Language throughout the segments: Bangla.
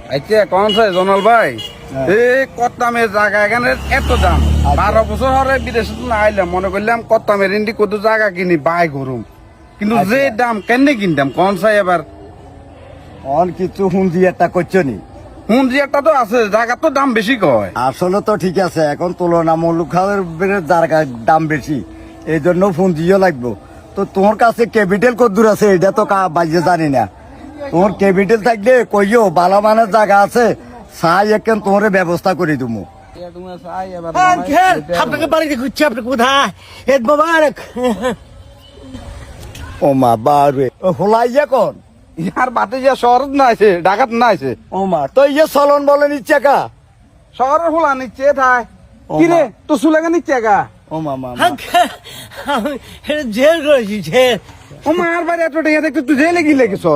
আচ্ছা কোন সাই জনাল ভাই এই কত্তামের জায়গা এখানে এত দাম 12 বছর হরে বিদেশে তো না আইলাম মনে করলাম কত্তামের ইন্ডি কত জায়গা কিনি বাই করুম কিন্তু যে দাম কেন কিনতাম কোন সাই এবার অন কিছু হুন্দি একটা করছো নি হুঁজি একটা তো আছে জায়গা তো দাম বেশি কয় আসলে তো ঠিক আছে এখন তুলনামূলক জায়গার দাম বেশি এই জন্য পুঁজিও লাগবো তো তোমার কাছে ক্যাপিটাল কদ্দূর আছে এটা তো বাজে জানি না তোমার ক্যাপিটাল থাকলে কইও ভালো মানের জায়গা আছে সাই এখন তোমার ব্যবস্থা করে দেবো আপনাকে বাড়িতে খুঁজছি আপনি কোথায় এদ মোবারক ও মা বারে হোলাই এখন ইয়ার বাতে যা শহর না আছে ঢাকাত না আছে ও মা তো ইয়ে চলন বলে নিচ্ছে কা শহরের হোলা নিচ্ছে থাই ও কিরে মা। তো সুলেগা নিচ্ছে গা ও মা আমি জেল করেছি জেল ও মার বাড়ি এত টাকা দেখতে তুই জেলে গিলে কিছু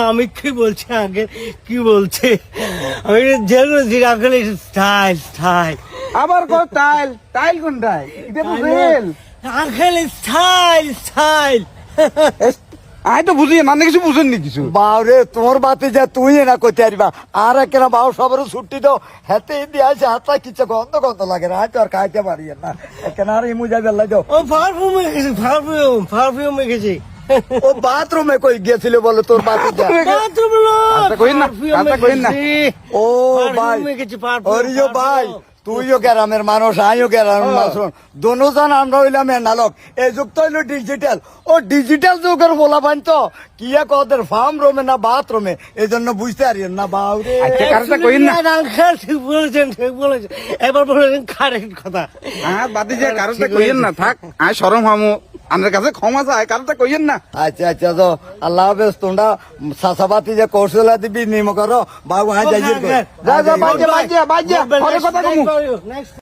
আমি কি বলছি আগে কি বলছে আমি জেল করেছি আগে স্টাইল স্টাইল আবার কো টাইল টাইল কোনটাই এটা তো জেল আঙ্কেল স্টাইল স্টাইল আই তো বুঝি না কিছু বুঝেন নি কিছু বাউরে তোমার বাতে যা তুই না করতে পারবা আর কেন বাউ সবার ছুটি দাও হেতে দিয়ে আছে হাতটা কিছু গন্ধ গন্ধ লাগে না আর খাইতে পারি না কেন আর ইমু যাই বেলা দাও ও পারফিউম মেখেছি পারফিউম মেখেছি ও বাথরুমে কই গেছিল বলে তোর বাতে যা বাথরুম আচ্ছা, কইন না, আচ্ছা, কইন না। ও ভাই ওরিও ভাই তুইও গ্রামের মানুষ আইও গ্রামের মানুষ দোনোজন আমরা হইলাম এনালগ এই যুগ তো হইলো ডিজিটাল ও ডিজিটাল যুগের বলা পান তো কি এক ওদের ফার্ম রুমে না বাথরুমে এই জন্য বুঝতে পারিয়েন না বাউরে আচ্ছা, কারণটা কইন না। আঙ্কেল ঠিক বলেছেন এবার বলেছেন কারেক্ট কথা বাদি যে কারণটা কইেন না থাক আই শরম হামু আমার কাছে ক্ষমা চাই কারণটা কইেন না আচ্ছা আচ্ছা তো আল্লাহ হাফেজ তোমরা সাসাবাতি যে কৌশলা দিবি নিম করো বাবু হ্যাঁ যাই যা যা বাজে বাজে বাজে কথা কমু নেক্সট